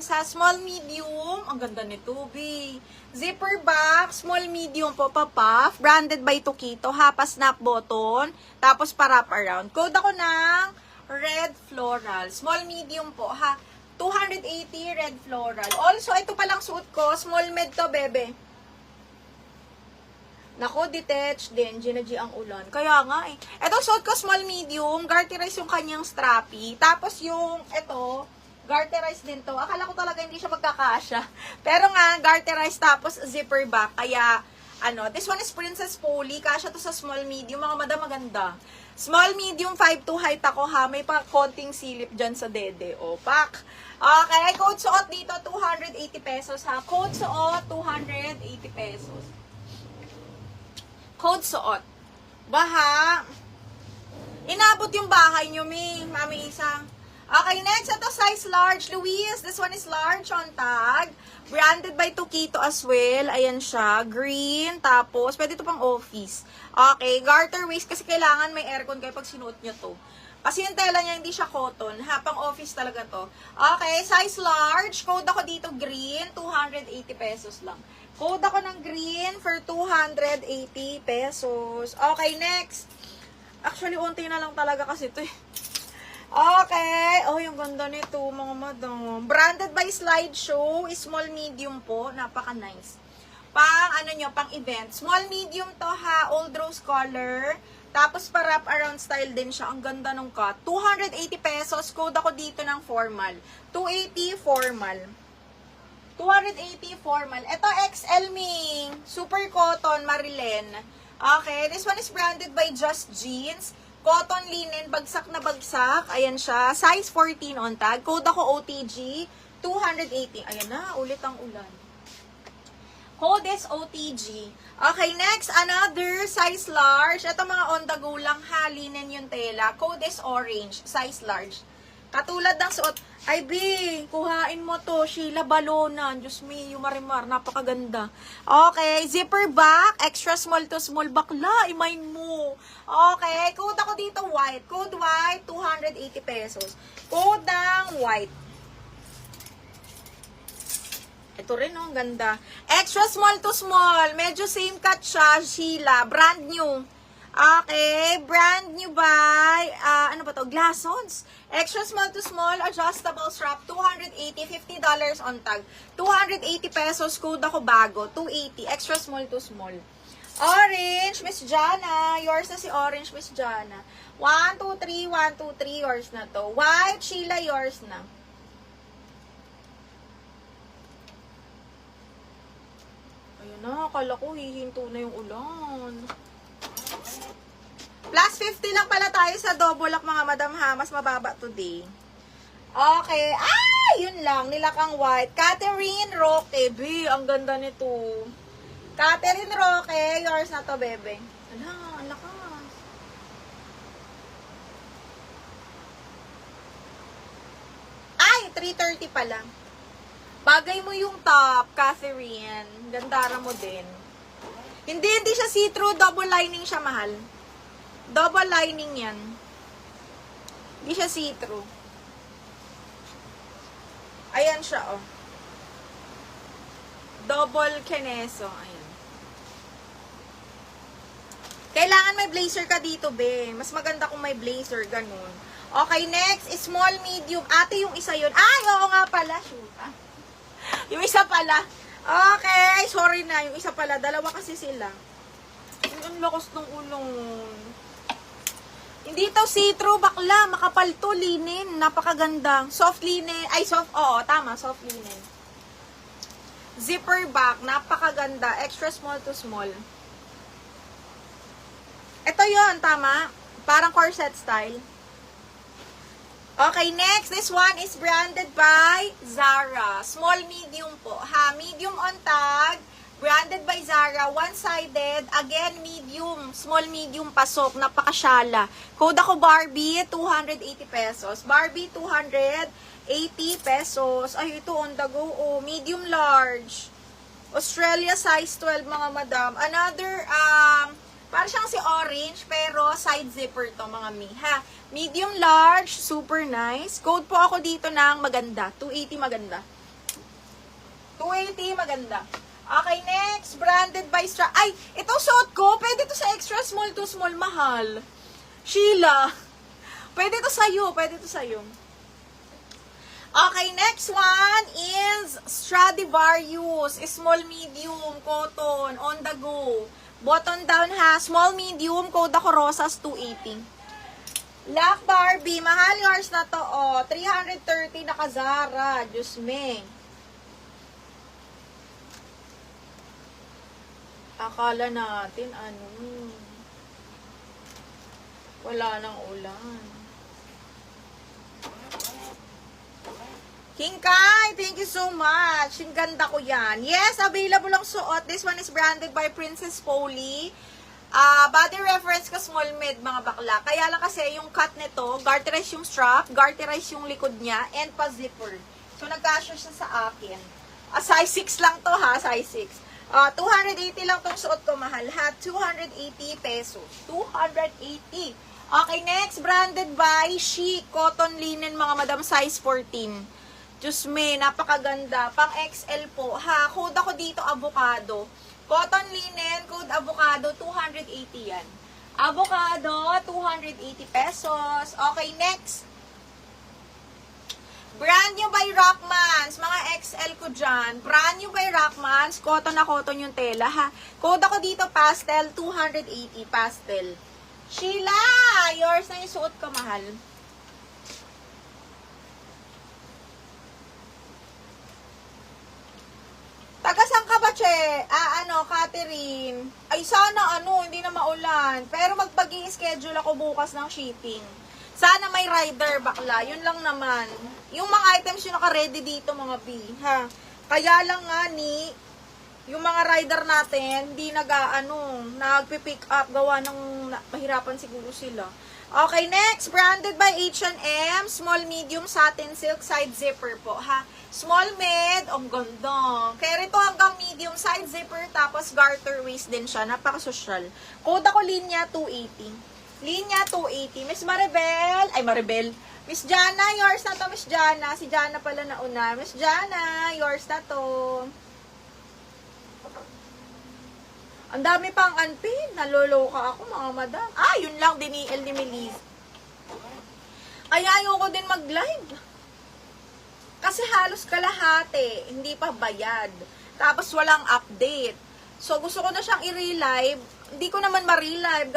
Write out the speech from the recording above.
sa small medium. Ang ganda nito, B. Zipper back, small medium po, pa-puff. Branded by Tokito, hapa snap button. Tapos pa-wrap around. Code ako ng red floral. Small medium po, ha. 280 red floral. Also, ito palang suot ko. Small med to, bebe. Nako, detached din. Ginaji ang ulan. Kaya nga eh. Ito, suot ko small medium. Garterize yung kanyang strappy. Tapos yung, ito, garterize din to. Akala ko talaga hindi siya magkakasya. Pero nga, garterize tapos zipper back. Kaya, this one is Princess Polly. Kasya to sa small medium. Mga madam, maganda. Small medium 5'2" height ako ha. May pa konting silip dyan sa dede. O, pak. Okay, code suot dito, 280 pesos ha. Code suot, 280 pesos. Code suot. Baha. Inabot yung bahay nyo, Mami Isa. Okay, next. Ito, size large. Luis, this one is large on tag. Branded by Tokito as well. Ayan siya. Green. Tapos, pwede ito pang office. Okay, garter waist kasi kailangan may aircon kayo pag sinuot nyo to. Kasi yung tela niya hindi siya cotton. Ha, pang office talaga to. Okay, size large. Code ako dito green. 280 pesos lang. Code ako ng green for 280 pesos. Okay, next. Actually, unti na lang talaga kasi ito eh. Okay. Oh, yung ganda nito, mga madam. Branded by Slideshow. Small medium po. Napaka-nice. Pang, pang event. Small medium to ha. Old rose color. Tapos pa wrap around style din siya. Ang ganda nung cut. 280 pesos. Code ako dito ng formal. 280 formal. 280 formal. Ito XL Ming. Super cotton, Marilyn. Okay, this one is branded by Just Jeans. Cotton linen, bagsak na bagsak. Ayan siya. Size 14 on tag. Code ako OTG. 280. Ayan na, ulit ang ulan. Code is OTG. Okay, next, another size large. Ito mga on the go lang ha. Linen yung tela. Code is orange. Size large. Katulad ng suot. Ay, B, kuhain mo to. Sheila Balonan. Diyos me, yung marimar. Napakaganda. Okay, zipper back. Extra small to small. Bakla, imain mo. Okay, code ako dito white. Code white, 280 pesos. Code ng white. Ito rin, oh, ganda. Extra small to small. Medyo same cut siya, Sheila. Brand new. Okay, brand new by, Glassons. Extra small to small, adjustable strap, 280, $50 on tag. 280 pesos, code ako bago, 280, extra small to small. Orange, Miss Jana. Yours na si Orange, Miss Jana. 1, 2, 3, 1, 2, 3, yours na to. White, Sheila, yours na. Ayun na, akala ko hihinto na yung ulan. Plus 50 lang pala tayo sa double lock mga madam ha. Mas mababa today. Okay. Ah! Yun lang. Nilakang white. Catherine Roque. B, ang ganda nito. Catherine Roque. Yours na to, bebe. Ala, ang lakas. Ay, 330 pala. Bagay mo yung top, Catherine. Gandara mo din. Hindi siya see-through. Double lining siya, mahal. Double lining yan. Hindi siya see-through. Ayan siya, oh. Double keneso. Ayan. Kailangan may blazer ka dito, be. Mas maganda kung may blazer, ganun. Okay, next is small, medium. Ate, yung isa yun. Ay, oo nga pala. Shoot, ah. Yung isa pala. Okay, sorry na. Yung isa pala. Dalawa kasi sila. Ang lakas ng ulong. Hindi to see-through, bakla. Makapal to, linen. Napakaganda. Soft linen. Ay, soft. Oo, tama. Soft linen. Zipper back. Napakaganda. Extra small to small. Ito yon, tama. Parang corset style. Okay, next. This one is branded by Zara. Small, medium po. Ha, medium on tag. Branded by Zara, one-sided, again, medium, small, medium, pasok, napakasyala. Code ako Barbie, 280 pesos. Barbie, 280 pesos. Ay, ito on the go, oh, medium large. Australia, size 12, mga madam. Another, parang siyang si orange, pero side zipper to, mga mi, ha. Medium large, super nice. Code po ako dito ng maganda, 280 maganda. 280, maganda. Okay, next. Branded by Stra... Ay, ito suot ko. Pwede to sa extra small to small. Mahal. Sheila. Pwede to sa'yo. Pwede to sa'yo. Okay, next one is Stradivarius. Small, medium, cotton, on the go. Button down ha. Small, medium, code ako Rosas, 280. Black Barbie. Mahal yours na to, oh. 330 naka Zara. Diyos me. Akala natin, wala nang ulan. King Kai, thank you so much. Ang ganda ko yan. Yes, available ang suot. This one is branded by Princess Polly. Body reference ka small mid, mga bakla. Kaya lang kasi yung cut nito, garterize yung strap, garterize yung likod niya, and pa-zipper. So, nagkasya siya sa akin. Size 6 lang to ha, size 6. 280 lang tong suot ko, mahal ha. 280 pesos. 280. Okay, next. Branded by Chic. Cotton linen, mga madam. Size 14. Diyos me, napakaganda. Pang XL po. Ha, code ako dito, avocado. Cotton linen, code avocado, 280 yan. Avocado, 280 pesos. Okay, next. Brand new by Rockmans. Mga XL ko dyan. Brand new by Rockmans. Cotton na cotton yung tela, ha. Code ako dito, pastel, 280. Pastel. Sheila! Yours na yung suot ko, mahal. Taga-san ka ba, Che? Catherine. Ay, sana, hindi na maulan. Pero magpag-i-schedule ako bukas ng shipping. Sana may rider, bakla. Yun lang naman. Yung mga items yung naka-ready dito, mga B. Ha? Kaya lang nga yung mga rider natin, hindi nagpi-pick up. Gawa ng mahirapan siguro sila. Okay, next. Branded by H&M. Small, medium, satin silk, side zipper po, ha? Small, mid. Ang ganda. Kaya rito hanggang medium, side zipper, tapos garter waist din siya. Napaka-social. Code ako linya 280. Linya 280. Miss Maribel. Ay, Maribel. Miss Jana, yours na to, Miss Jana. Si Jana pala nauna. Miss Jana, yours na to. Ang dami pang unpaid. Naloloka ako, mga madam. Yun lang, diniel ni Melissa. Kaya ayoko din mag-live. Kasi halos kalahati. Hindi pa bayad. Tapos walang update. So, gusto ko na siyang i-relive. Hindi ko naman ma-relive.